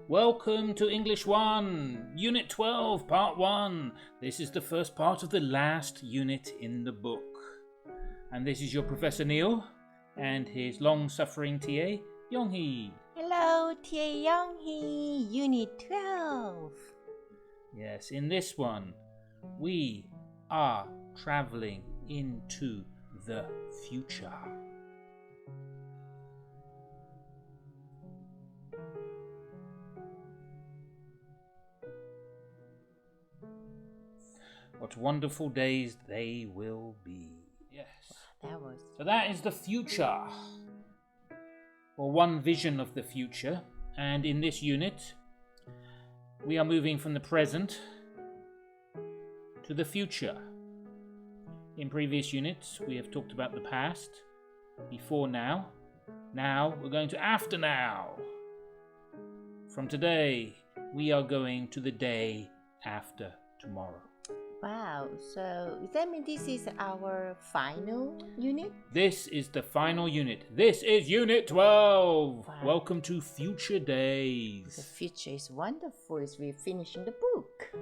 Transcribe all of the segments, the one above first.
Welcome to English 1, Unit 12, Part 1. This is the first part of the last unit in the book. And this is your Professor Neil and his long-suffering TA, Young-hee. Hello, TA Young-hee, Unit 12. Yes, in this one, we are traveling into the future. What wonderful days they will be. Yes. So that is the future. Or one vision of the future. And in this unit, we are moving from the present to the future. In previous units, we have talked about the past, before now. Now, we're going to after now. From today, we are going to the day after tomorrow. Wow, so does that mean this is our final unit? This is the final unit. This is Unit 12. Wow. Welcome to Future Days. The future is wonderful as we're finishing the book.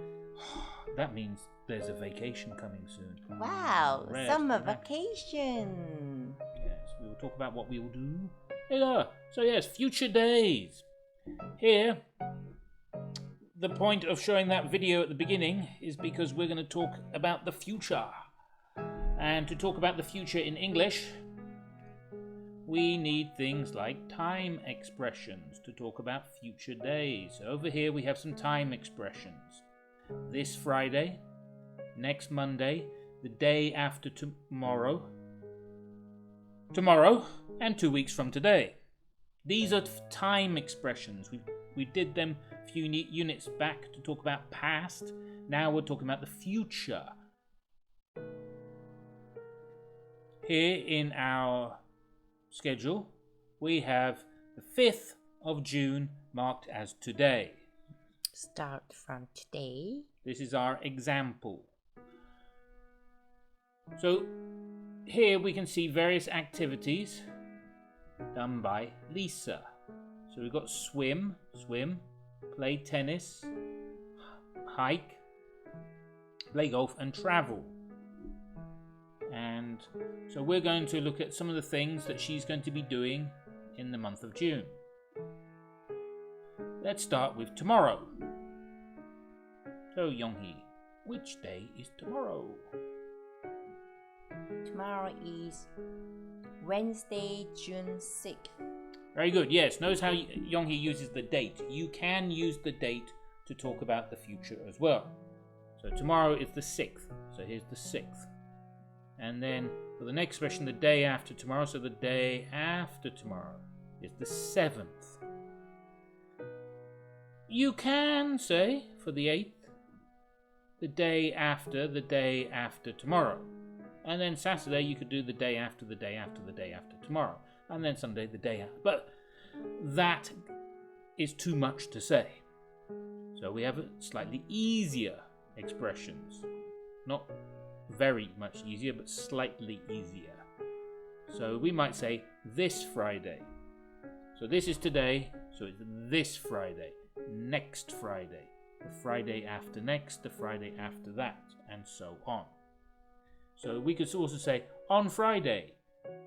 That means there's a vacation coming soon. Wow, Rest, summer relax. vacation. Yes, we will talk about what we will do later. So yes, Future Days. Here, the point of showing that video at the beginning is because we're going to talk about the future. And to talk about the future in English, we need things like time expressions to talk about future days. Over here we have some time expressions. This Friday, next Monday, the day after tomorrow, and 2 weeks from today. These are time expressions. We did them a few units back to talk about past. Now we're talking about the future. Here in our schedule, we have the 5th of June marked as today. Start from today. This is our example. So here we can see various activities done by Lisa. So we've got swim, play tennis, hike, play golf and travel. And so we're going to look at some of the things that she's going to be doing in the month of June. Let's start with tomorrow. So Young-hee, which day is tomorrow? Tomorrow is Wednesday, June 6th. Very good. Yes, notice how Young-hee uses the date. You can use the date to talk about the future as well. So tomorrow is the 6th. So here's the 6th. And then for the next expression, the day after tomorrow. So the day after tomorrow is the 7th. You can say for the 8th, the day after tomorrow. And then Saturday you could do the day after the day after the day after tomorrow. And then Sunday the day after. But that is too much to say. So we have slightly easier expressions. Not very much easier, but slightly easier. So we might say this Friday. So this is today, so it's this Friday, next Friday, the Friday after next, the Friday after that, and so on. So we could also say on Friday,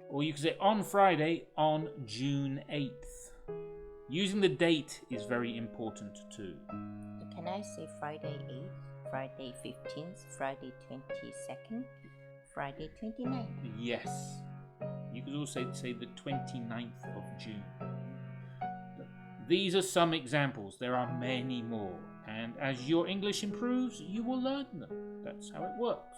or you could say on Friday on June 8th. Using the date is very important too. Can I say Friday 8th, Friday 15th, Friday 22nd, Friday 29th? Yes. You could also say the 29th of June. These are some examples. There are many more. And as your English improves, you will learn them. That's how it works.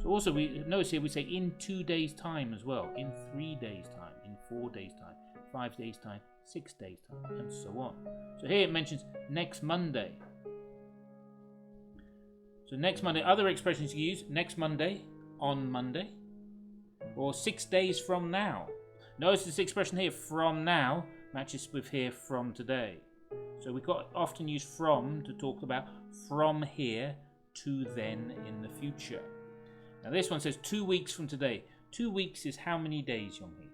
So also, we notice here we say in 2 days' time as well, in 3 days' time, in 4 days' time, 5 days' time, 6 days' time, and so on. So here it mentions next Monday. So next Monday, other expressions you use, next Monday, on Monday, or 6 days from now. Notice this expression here, from now, matches with here, from today. So we often use from to talk about from here to then in the future. Now this one says 2 weeks from today. 2 weeks is how many days, Yonghee?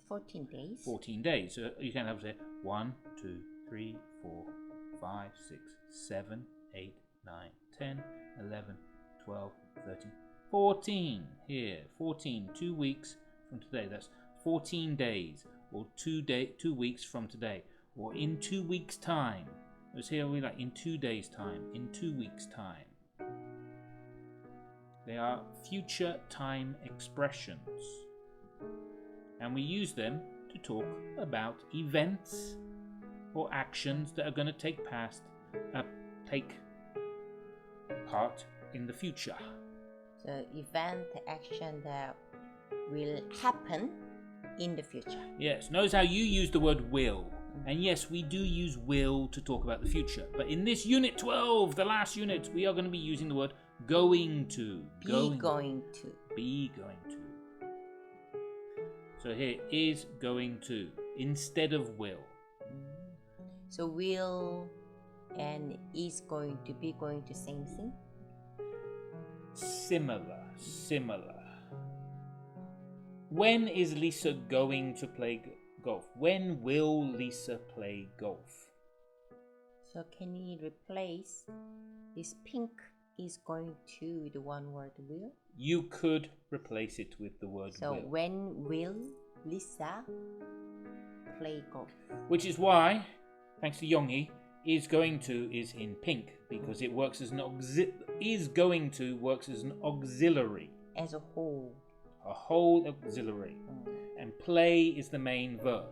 14 days. 14 days. So you can have to say 1, 2, 3, 4, 5, 6, 7, 8, 9, 10, 11, 12, 13, 14. Here, 14. 2 weeks from today. That's 14 days, or 2 weeks from today, or in 2 weeks' time. Notice here we like in 2 days' time, in 2 weeks' time. They are future time expressions, and we use them to talk about events or actions that are going to take part in the future. So event, action that will happen in the future. Yes, notice how you use the word will. And yes, we do use will to talk about the future. But in this unit 12, the last unit, we are going to be using the word going to. Be going to. Be going to. So here is going to instead of will. So will and is going to, be going to, same thing? Similar. When is Lisa going to play golf? When will Lisa play golf? So can you replace this pink is going to with the one word will? You could replace it with the word so will. When will Lisa play golf? Which is why, thanks to Yonghee, is going to is in pink, because it works as an is going to works as an auxiliary. As a whole. A whole auxiliary. And play is the main verb.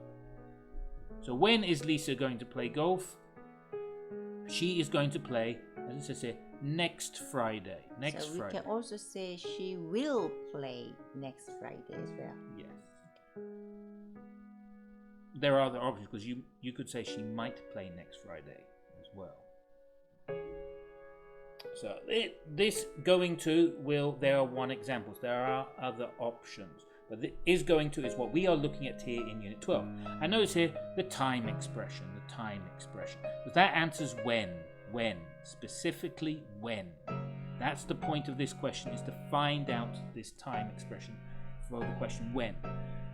So when is Lisa going to play golf? She is going to play, as it says here, next Friday. Next Friday. So we can also say she will play next Friday as well. Yes. There are other options, because you could say she might play next Friday as well. So this going to will, there are one examples. There are other options. But the is going to is what we are looking at here in Unit 12. And notice here the time expression. Because that answers when. Specifically when. That's the point of this question, is to find out this time expression for the question when.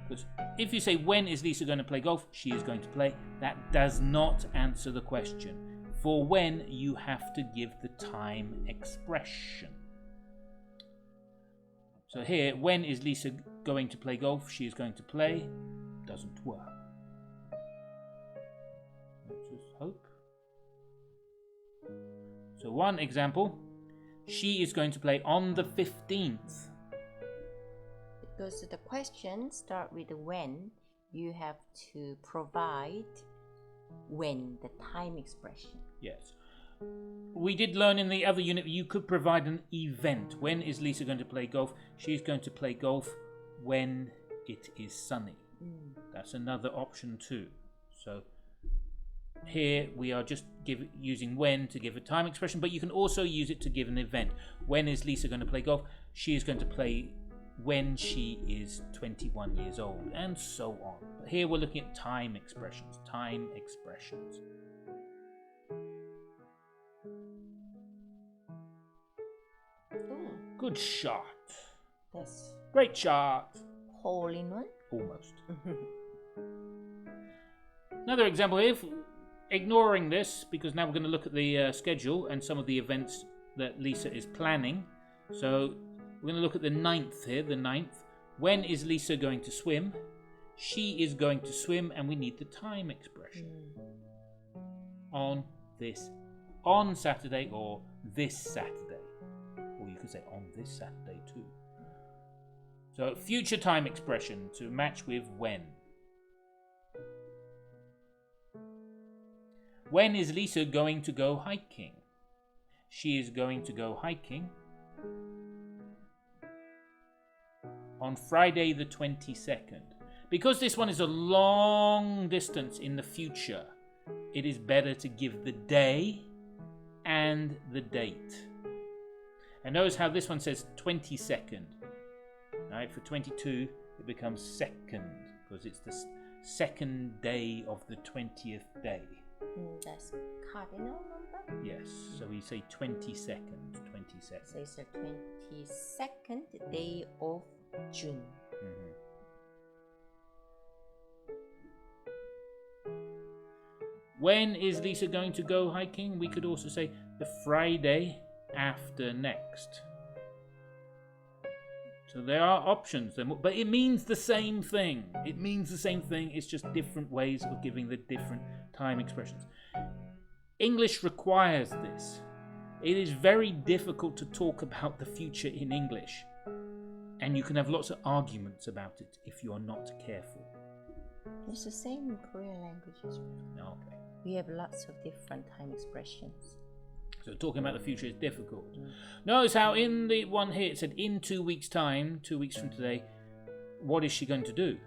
Because if you say when is Lisa going to play golf, she is going to play, that does not answer the question. For when, you have to give the time expression. So here, when is Lisa going to play golf? She is going to play. Doesn't work. Let's just hope. So one example. She is going to play on the 15th. Because the question starts with when, you have to provide when, the time expression. Yes. We did learn in the other unit that you could provide an event. When is Lisa going to play golf? She's going to play golf when it is sunny. That's another option too. So here we are just using when to give a time expression, but you can also use it to give an event. When is Lisa going to play golf? She is going to play when she is 21 years old, and so on. But here we're looking at time expressions. Good shot. That's Great shot. hole in one. Almost. Another example here, ignoring this, because now we're going to look at the schedule and some of the events that Lisa is planning. So we're going to look at the 9th here, the 9th. When is Lisa going to swim? She is going to swim, and we need the time expression. On Saturday, or this Saturday. Or you could say on this Saturday too. So future time expression to match with when. When is Lisa going to go hiking? She is going to go hiking on Friday the 22nd. Because this one is a long distance in the future, it is better to give the day and the date. And notice how this one says 22nd. Right, for 22 it becomes second, because it's the second day of the 20th day. That's cardinal number? Yes, so we say 22nd. 22nd. So it's the 22nd day of June. When is Lisa going to go hiking? We could also say the Friday after next. So there are options, but it means the same thing. It means the same thing. It's just different ways of giving the different time expressions. English requires this. It is very difficult to talk about the future in English. And you can have lots of arguments about it if you are not careful. It's the same in Korean language as well. Okay. We have lots of different time expressions. So talking about the future is difficult. Notice how in the one here it said in 2 weeks' time, 2 weeks from today, what is she going to do?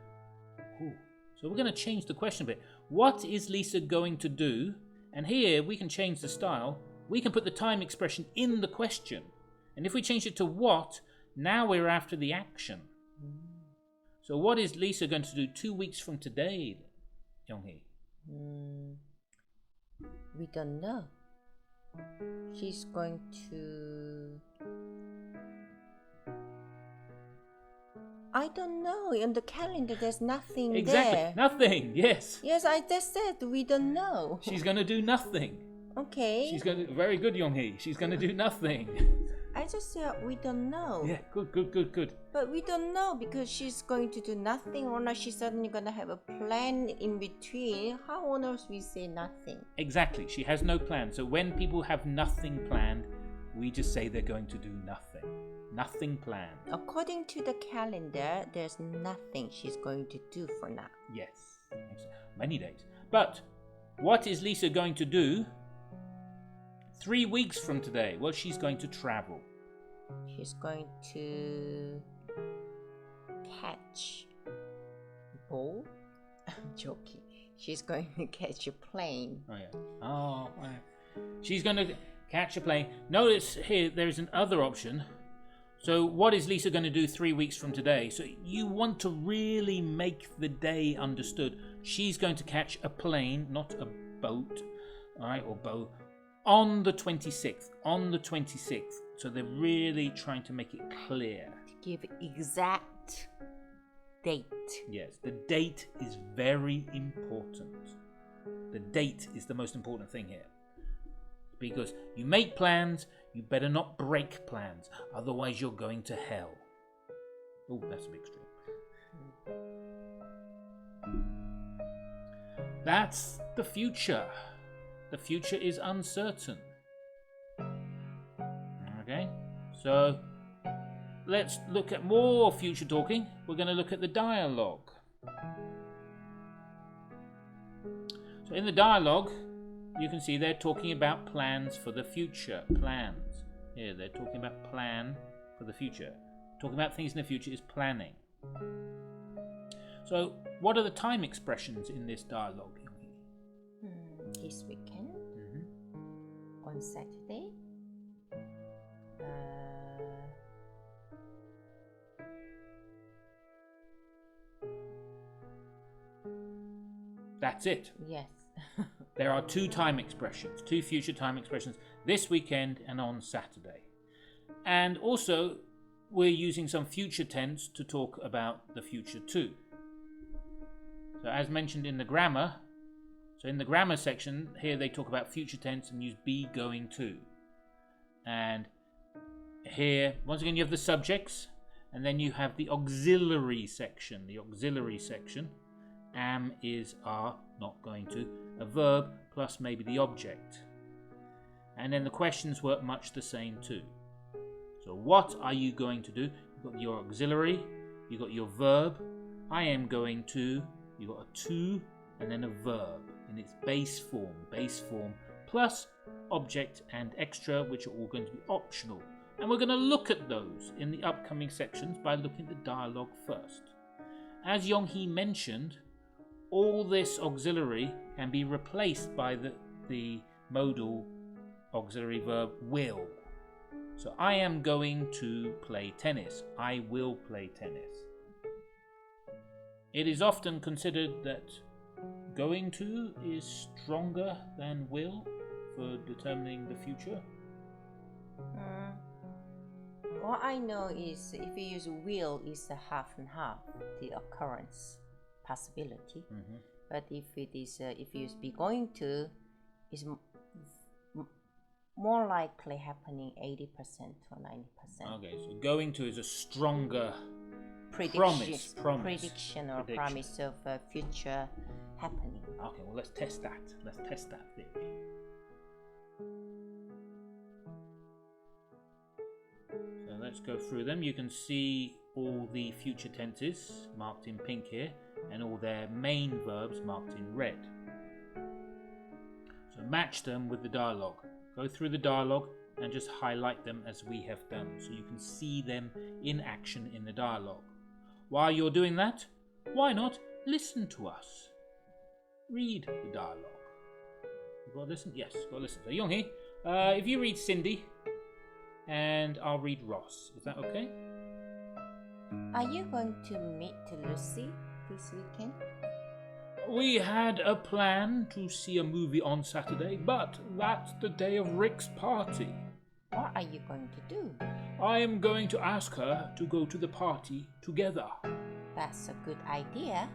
Ooh. So we're going to change the question a bit. What is Lisa going to do? And here we can change the style. We can put the time expression in the question. And if we change it to what, now we're after the action. So what is Lisa going to do 2 weeks from today, Young-hee? We don't know. She's going to... I don't know. In the calendar, there's nothing there. Nothing, yes. Yes, I just said we don't know. She's going to do nothing. Okay. She's going to... Very good, Young-hee. She's going to do nothing. I just said we don't know. Yeah, good. But we don't know because she's going to do nothing or not. She's suddenly going to have a plan in between. How on earth we say nothing? Exactly. She has no plan. So when people have nothing planned, we just say they're going to do nothing. Nothing planned. According to the calendar, there's nothing she's going to do for now. Yes. Many days. But what is Lisa going to do 3 weeks from today? Well, she's going to travel. She's going to catch a ball. I'm joking. She's going to catch a plane. Oh, yeah. Oh, wow. She's going to catch a plane. Notice here there is another option. So what is Lisa going to do 3 weeks from today? So you want to really make the day understood. She's going to catch a plane, not a boat, all right, or boat, on the 26th. On the 26th. So they're really trying to make it clear. To give exact date. Yes, the date is very important. The date is the most important thing here. Because you make plans, you better not break plans. Otherwise you're going to hell. Oh, that's a bit extreme. That's the future. The future is uncertain. Okay, so let's look at more future talking. We're going to look at the dialogue. So in the dialogue, you can see they're talking about plans for the future. Plans. Here, they're talking about plan for the future. Talking about things in the future is planning. So, what are the time expressions in this dialogue? This weekend, on Saturday, that's it. Yes. There are two time expressions, two future time expressions, this weekend and on Saturday. And also, we're using some future tense to talk about the future too. So as mentioned in the grammar, so in the grammar section, here they talk about future tense and use be going to. And here, once again, you have the subjects, and then you have the auxiliary section. The auxiliary section, am, is, are, not going to, a verb plus maybe the object. And then the questions work much the same too. So what are you going to do? You've got your auxiliary, you've got your verb, I am going to, you've got a to, and then a verb in its base form, plus object and extra, which are all going to be optional. And we're going to look at those in the upcoming sections by looking at the dialogue first. As Young-hee mentioned, all this auxiliary can be replaced by the modal auxiliary verb will. So I am going to play tennis. I will play tennis. It is often considered that going to is stronger than will for determining the future. What I know is if you use will, it's a half and half, the occurrence possibility. But if it is, if you use be going to, is more likely happening 80% or 90%. Okay, so going to is a stronger Prediction or prediction. promise of future happening. Okay, well, let's test that. Let's test that theory. So let's go through them. You can see all the future tenses marked in pink here, and all their main verbs marked in red. So match them with the dialogue. Go through the dialogue and just highlight them as we have done, so you can see them in action in the dialogue. While you're doing that, why not listen to us? Read the dialogue. You've got to listen? Yes, got to listen. So Yoonghee, if you read Cindy, and I'll read Ross. Is that okay? Are you going to meet Lucy this weekend? We had a plan to see a movie on Saturday, but that's the day of Rick's party. What are you going to do? I am going to ask her to go to the party together. That's a good idea.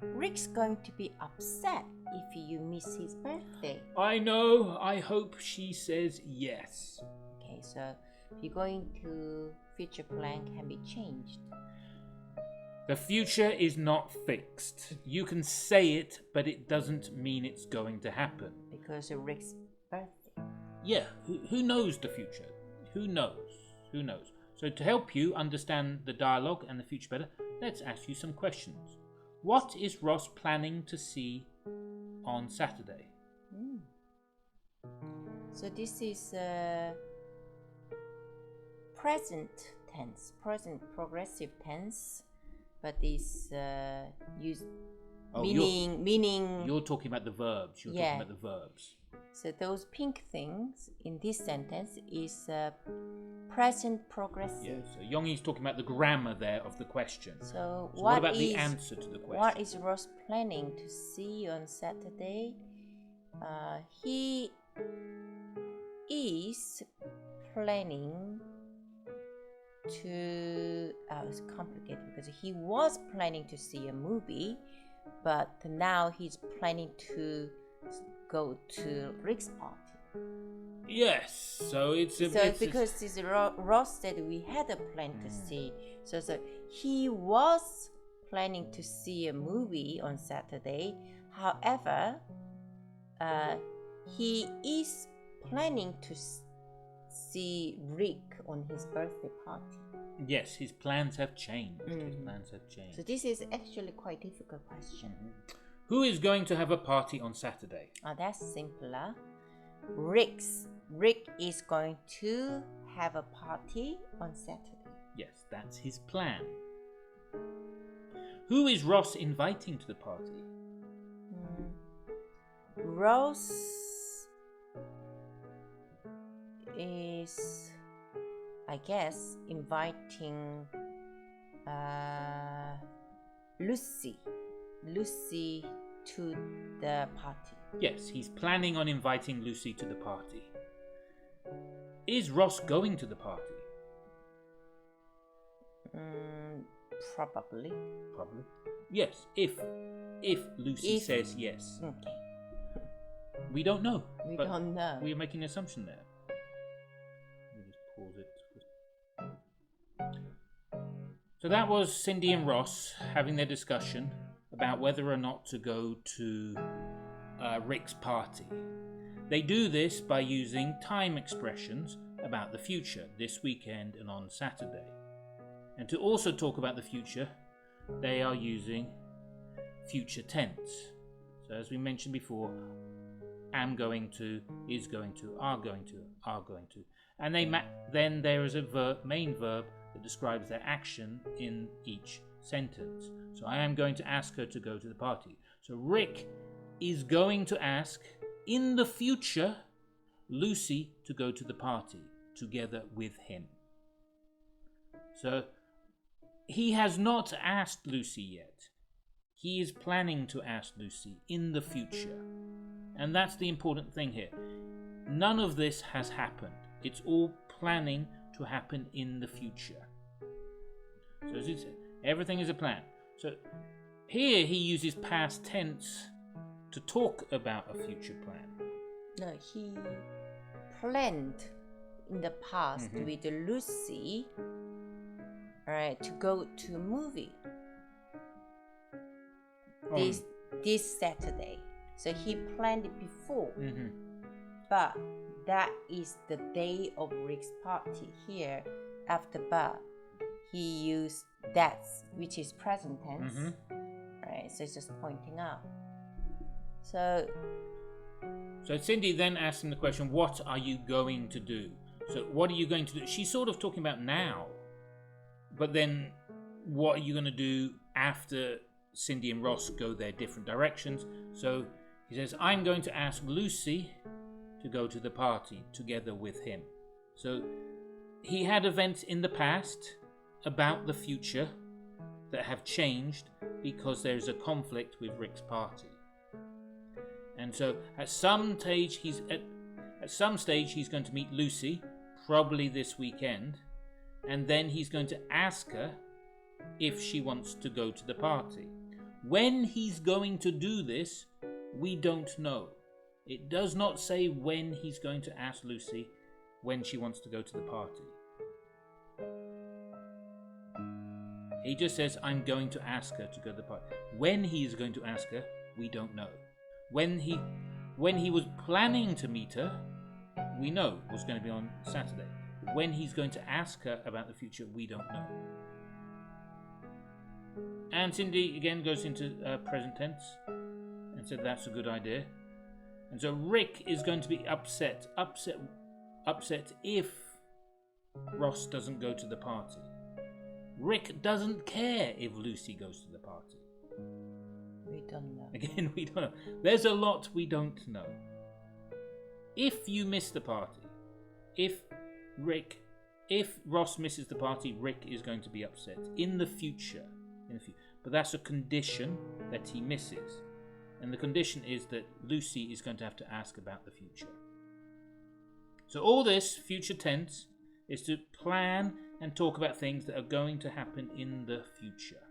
Rick's going to be upset if you miss his birthday. I know. I hope she says yes. Okay, so if you're going to, future plan can be changed. The future is not fixed. You can say it, but it doesn't mean it's going to happen. Because of Rick's birthday. Yeah, who knows the future? Who knows? Who knows? So to help you understand the dialogue and the future better, let's ask you some questions. What is Ross planning to see on Saturday? So this is present tense, present progressive tense, but is used meaning. You're talking about the verbs. You're talking about the verbs. So those pink things in this sentence is present progressive. Yeah. So Younghee's talking about the grammar there of the question. So what about the answer to the question? What is Ross planning to see on Saturday? He is planning to. It's complicated because he was planning to see a movie, but now he's planning to go to Rick's party. Yes, so it's because Ross said we had a plan to see. So he was planning to see a movie on Saturday. However, he is planning to see Rick on his birthday party. Yes, his plans have changed. His plans have changed. So this is actually quite a difficult question. Who is going to have a party on Saturday? That's simpler. Rick is going to have a party on Saturday. Yes, that's his plan. Who is Ross inviting to the party? Ross is, I guess, inviting Lucy to the party. Yes, he's planning on inviting Lucy to the party. Is Ross going to the party? Probably. Probably. Yes, if Lucy says yes. Okay. We don't know. We don't know. We're making an assumption there. Let me just pause it. So that was Cindy and Ross having their discussion about whether or not to go to Rick's party. They do this by using time expressions about the future, this weekend and on Saturday. And to also talk about the future, they are using future tense. So as we mentioned before, am going to, is going to, are going to, are going to. And then there is a main verb that describes their action in each sentence. So I am going to ask her to go to the party. So Rick is going to ask, in the future, Lucy to go to the party together with him. So he has not asked Lucy yet. He is planning to ask Lucy in the future. And that's the important thing here. None of this has happened. It's all planning to happen in the future. So as he said, everything is a plan. So here he uses past tense to talk about a future plan. No, he planned in the past with Lucy, right, to go to a movie this Saturday. So he planned it before. But that is the day of Rick's party. Here, after but, he used that, which is present tense. Right, so it's just pointing out. So Cindy then asks him the question, what are you going to do? So what are you going to do? She's sort of talking about now. But then what are you going to do after Cindy and Ross go their different directions? So he says, I'm going to ask Lucy to go to the party together with him. So he had events in the past about the future that have changed because there's a conflict with Rick's party. And so at some stage he's going to meet Lucy, probably this weekend, and then he's going to ask her if she wants to go to the party. When he's going to do this, we don't know. It does not say when he's going to ask Lucy when she wants to go to the party. He just says, I'm going to ask her to go to the party. When he is going to ask her, we don't know. When he was planning to meet her, we know it was going to be on Saturday. When he's going to ask her about the future, we don't know. And Cindy again goes into present tense and said that's a good idea. And so Rick is going to be upset if Ross doesn't go to the party. Rick doesn't care if Lucy goes to the party. We don't know. Again, we don't know. There's a lot we don't know. If you miss the party, if Ross misses the party, Rick is going to be upset in the future. But that's a condition that he misses. And the condition is that Lucy is going to have to ask about the future. So all this, future tense, is to plan and talk about things that are going to happen in the future.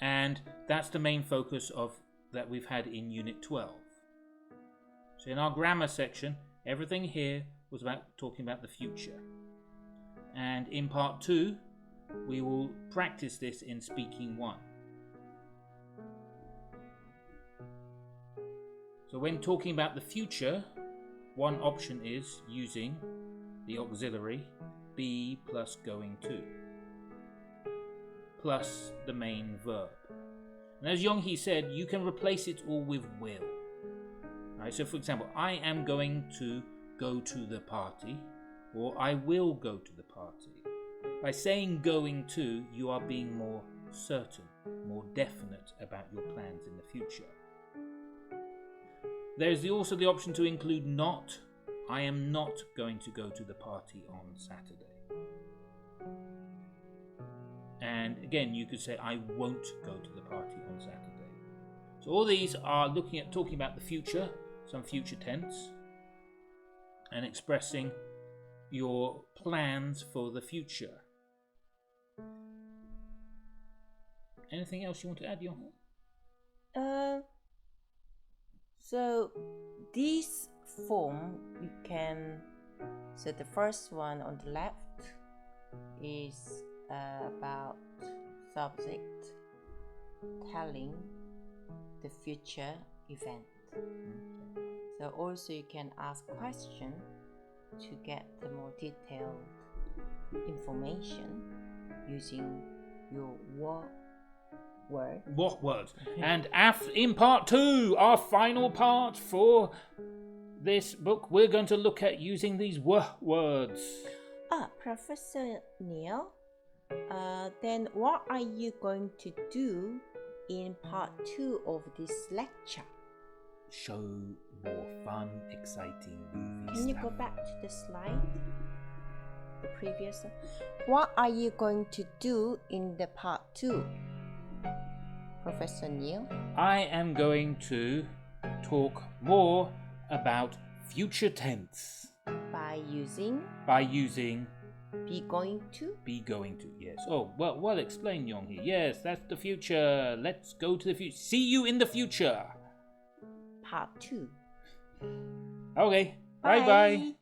And that's the main focus of that we've had in Unit 12. So in our grammar section, everything here was about talking about the future. And in Part 2, we will practice this in Speaking 1. So when talking about the future, one option is using the auxiliary be plus going to, plus the main verb. And as Yonghee said, you can replace it all with will. Right, so for example, I am going to go to the party, or I will go to the party. By saying going to, you are being more certain, more definite about your plans in the future. There's also the option to include not. I am not going to go to the party on Saturday. And again, you could say, I won't go to the party on Saturday. So all these are talking about the future, some future tense, and expressing your plans for the future. Anything else you want to add, Johan? So this form you can. So the first one on the left is about subject telling the future event. So also you can ask question to get the more detailed information using your what words. And in Part 2, our final part for this book, we're going to look at using these words. Professor Neil, then what are you going to do in Part 2 of this lecture? Show more fun, exciting movie Can you go back to the slide? The previous one. What are you going to do in the Part 2? Professor Neil? I am going to talk more about future tense. By using be going to. Be going to, yes. Oh, well explained, Yonghee. Yes, that's the future. Let's go to the future. See you in the future. Part 2. Okay. Bye. Bye-bye.